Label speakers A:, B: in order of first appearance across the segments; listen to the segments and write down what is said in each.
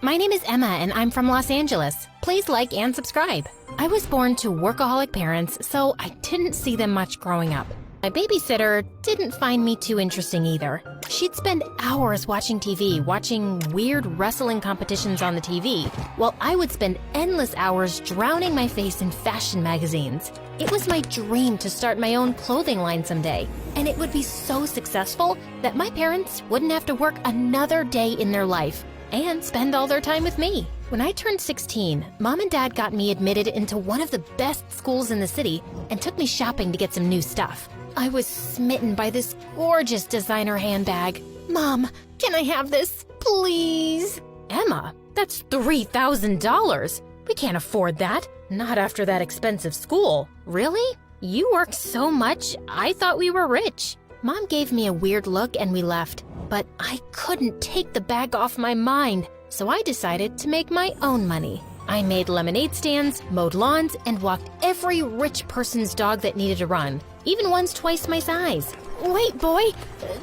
A: My name is Emma and I'm from Los Angeles. Please like and subscribe. I was born to workaholic parents, so I didn't see them much growing up. My babysitter didn't find me too interesting either. She'd spend hours watching TV, watching weird wrestling competitions on the TV, while I would spend endless hours drowning my face in fashion magazines. It was my dream to start my own clothing line someday, and it would be so successful that my parents wouldn't have to work another day in their life and spend all their time with me. When I turned 16, Mom and Dad got me admitted into one of the best schools in the city and took me shopping to get some new stuff. I was smitten by this gorgeous designer handbag. Mom, can I have this, please? Emma, that's $3,000. We can't afford that. Not after that expensive school. Really? You work so much, I thought we were rich. Mom gave me a weird look and we left, but I couldn't take the bag off my mind, so I decided to make my own money. I made lemonade stands, mowed lawns, and walked every rich person's dog that needed a run, even ones twice my size. Wait, boy,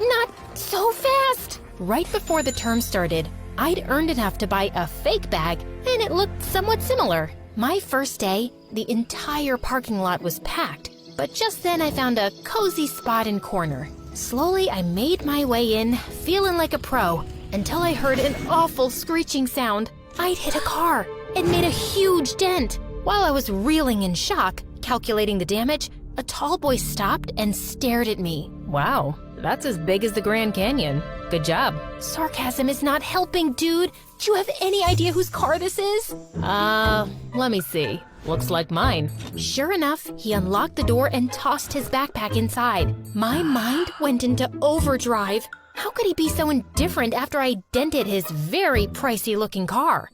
A: not so fast! Right before the term started, I'd earned enough to buy a fake bag, and it looked somewhat similar. My first day, the entire parking lot was packed, but just then I found a cozy spot in corner. Slowly, I made my way in, feeling like a pro, until I heard an awful screeching sound. I'd hit a car and made a huge dent. While I was reeling in shock, calculating the damage, a tall boy stopped and stared at me. Wow, that's as big as the Grand Canyon. Good job. Sarcasm is not helping, dude. Do you have any idea whose car this is? Let me see. Looks like mine. Sure enough, he unlocked the door and tossed his backpack inside. My mind went into overdrive. How could he be so indifferent after I dented his very pricey-looking car?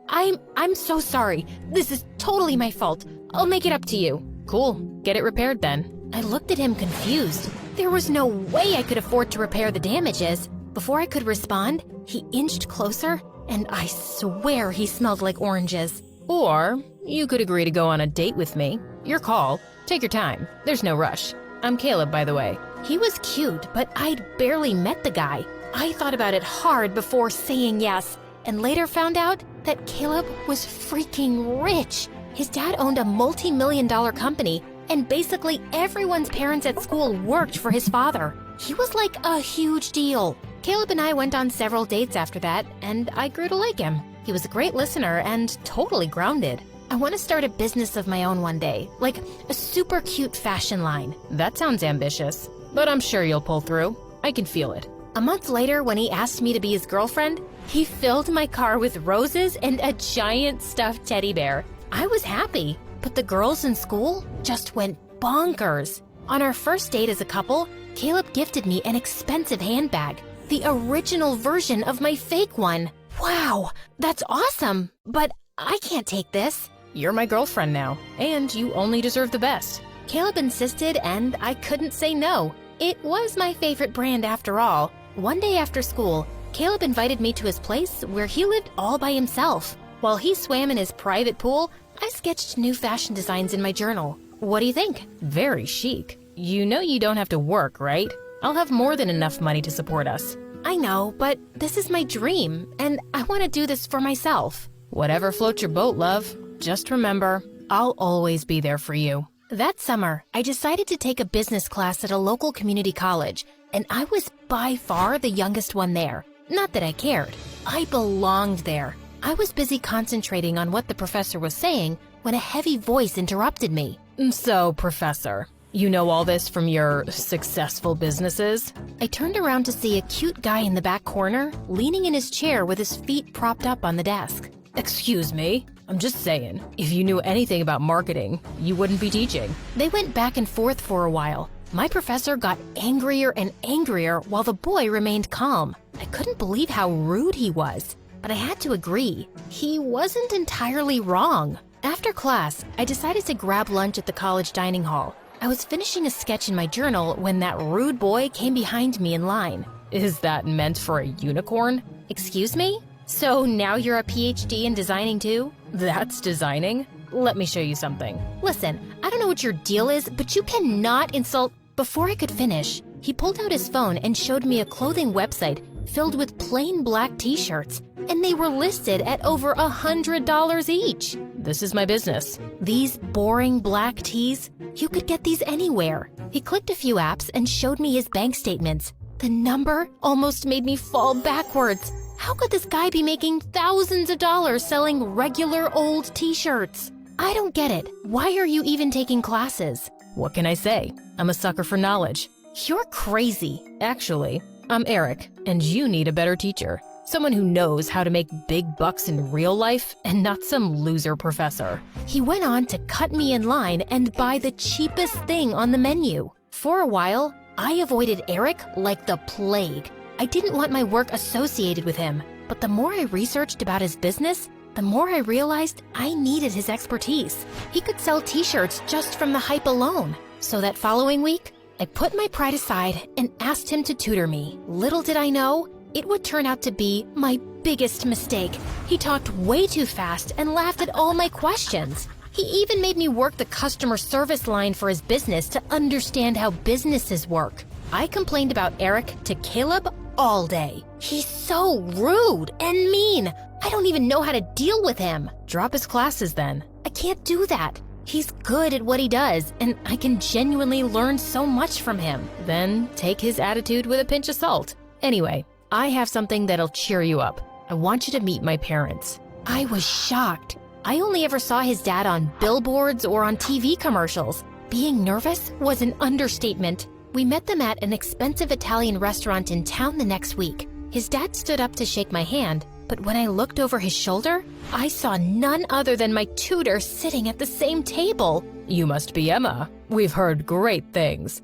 A: I'm so sorry. This is totally my fault. I'll make it up to you. Cool. Get it repaired then. I looked at him confused. There was no way I could afford to repair the damages. Before I could respond, he inched closer, and I swear he smelled like oranges. Or you could agree to go on a date with me. Your call. Take your time. There's no rush. I'm Caleb, by the way. He was cute, but I'd barely met the guy. I thought about it hard before saying yes, and later found out that Caleb was freaking rich. His dad owned a multi-million-dollar company, and basically everyone's parents at school worked for his father. He was like a huge deal. Caleb and I went on several dates after that, and I grew to like him. He was a great listener and totally grounded. I want to start a business of my own one day, like a super cute fashion line. That sounds ambitious, but I'm sure you'll pull through. I can feel it. A month later, when he asked me to be his girlfriend, he filled my car with roses and a giant stuffed teddy bear. I was happy, but the girls in school just went bonkers. On our first date as a couple, Caleb gifted me an expensive handbag, the original version of my fake one. Wow, that's awesome, but I can't take this. You're my girlfriend now, and you only deserve the best. Caleb insisted, and I couldn't say no. It was my favorite brand after all. One day after school, Caleb invited me to his place where he lived all by himself. While he swam in his private pool, I sketched new fashion designs in my journal. What do you think? Very chic. You know you don't have to work, right? I'll have more than enough money to support us. I know, but this is my dream, and I want to do this for myself. Whatever floats your boat, love. Just remember, I'll always be there for you. That summer, I decided to take a business class at a local community college, and I was by far the youngest one there. Not that I cared. I belonged there. I was busy concentrating on what the professor was saying when a heavy voice interrupted me. So, Professor, you know all this from your successful businesses? I turned around to see a cute guy in the back corner, leaning in his chair with his feet propped up on the desk. Excuse me? I'm just saying, if you knew anything about marketing, you wouldn't be teaching. They went back and forth for a while. My professor got angrier and angrier while the boy remained calm. I couldn't believe how rude he was, but I had to agree. He wasn't entirely wrong. After class, I decided to grab lunch at the college dining hall. I was finishing a sketch in my journal when that rude boy came behind me in line. Is that meant for a unicorn? Excuse me? So now you're a PhD in designing too? That's designing? Let me show you something. Listen, I don't know what your deal is, but you cannot insult. Before I could finish, he pulled out his phone and showed me a clothing website filled with plain black t-shirts, and they were listed at over $100 each. This is my business. These boring black tees, you could get these anywhere. He clicked a few apps and showed me his bank statements. The number almost made me fall backwards. How could this guy be making thousands of dollars selling regular old t-shirts? I don't get it. Why are you even taking classes? What can I say? I'm a sucker for knowledge. You're crazy. Actually, I'm Eric, and you need a better teacher. Someone who knows how to make big bucks in real life and not some loser professor. He went on to cut me in line and buy the cheapest thing on the menu. For a while, I avoided Eric like the plague. I didn't want my work associated with him, but the more I researched about his business, the more I realized I needed his expertise. He could sell t-shirts just from the hype alone. So that following week, I put my pride aside and asked him to tutor me. Little did I know, it would turn out to be my biggest mistake. He talked way too fast and laughed at all my questions. He even made me work the customer service line for his business to understand how businesses work. I complained about Eric to Caleb all day. He's so rude and mean. I don't even know how to deal with him. Drop his classes then. I can't do that. He's good at what he does, and I can genuinely learn so much from him. Then take his attitude with a pinch of salt. Anyway, I have something that'll cheer you up. I want you to meet my parents. I was shocked. I only ever saw his dad on billboards or on TV commercials. Being nervous was an understatement. We met them at an expensive Italian restaurant in town the next week. His dad stood up to shake my hand, but when I looked over his shoulder, I saw none other than my tutor sitting at the same table. You must be Emma. We've heard great things.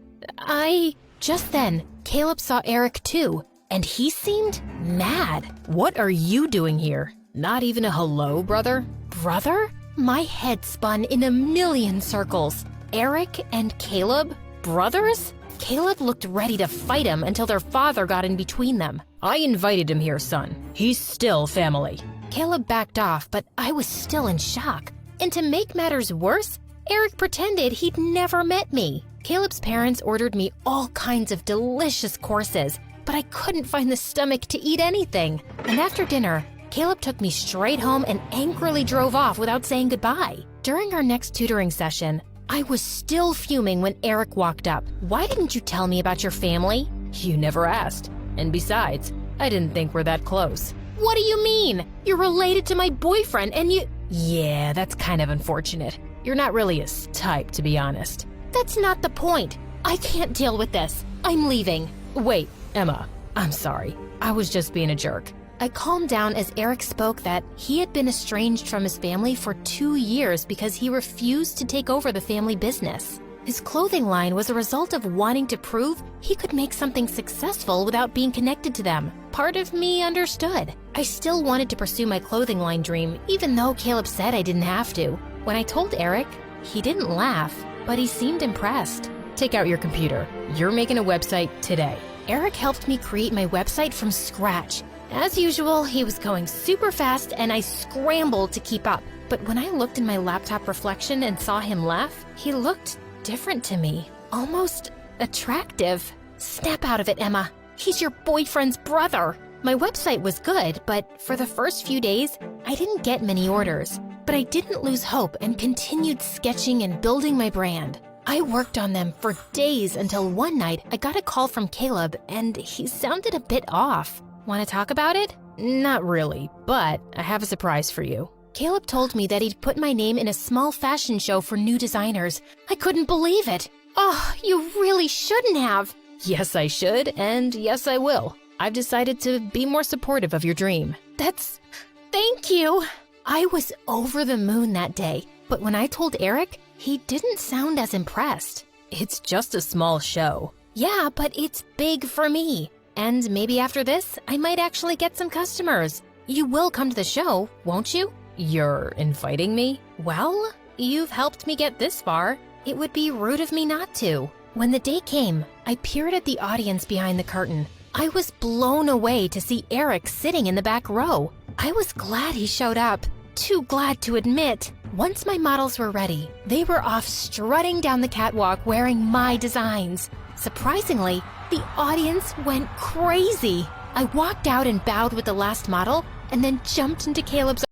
A: Just then, Caleb saw Eric too, and he seemed mad. What are you doing here? Not even a hello, brother? Brother? My head spun in a million circles. Eric and Caleb? Brothers? Caleb looked ready to fight him until their father got in between them. I invited him here, son. He's still family. Caleb backed off, but I was still in shock. And to make matters worse, Eric pretended he'd never met me. Caleb's parents ordered me all kinds of delicious courses, but I couldn't find the stomach to eat anything. And after dinner, Caleb took me straight home and angrily drove off without saying goodbye. During our next tutoring session, I was still fuming when Eric walked up. Why didn't you tell me about your family? You never asked. And besides, I didn't think we're that close. What do you mean? You're related to my boyfriend and you... Yeah, that's kind of unfortunate. You're not really his type, to be honest. That's not the point. I can't deal with this. I'm leaving. Wait, Emma, I'm sorry. I was just being a jerk. I calmed down as Eric spoke that he had been estranged from his family for 2 years because he refused to take over the family business. His clothing line was a result of wanting to prove he could make something successful without being connected to them. Part of me understood. I still wanted to pursue my clothing line dream, even though Caleb said I didn't have to. When I told Eric, he didn't laugh, but he seemed impressed. Take out your computer. You're making a website today. Eric helped me create my website from scratch. As usual, he was going super fast and I scrambled to keep up. But when I looked in my laptop reflection and saw him laugh, he looked different to me, almost attractive. Snap out of it, Emma. He's your boyfriend's brother. My website was good, but for the first few days, I didn't get many orders. But I didn't lose hope and continued sketching and building my brand. I worked on them for days until one night I got a call from Caleb and he sounded a bit off. Want to talk about it? Not really, but I have a surprise for you. Caleb told me that he'd put my name in a small fashion show for new designers. I couldn't believe it. Oh, you really shouldn't have. Yes, I should, and yes, I will. I've decided to be more supportive of your dream. Thank you. I was over the moon that day, but when I told Eric, he didn't sound as impressed. It's just a small show. Yeah, but it's big for me. And maybe after this, I might actually get some customers. You will come to the show, won't you? You're inviting me? Well, you've helped me get this far. It would be rude of me not to. When the day came, I peered at the audience behind the curtain. I was blown away to see Eric sitting in the back row. I was glad he showed up. Too glad to admit. Once my models were ready, they were off strutting down the catwalk wearing my designs. Surprisingly, the audience went crazy. I walked out and bowed with the last model, and then jumped into Caleb's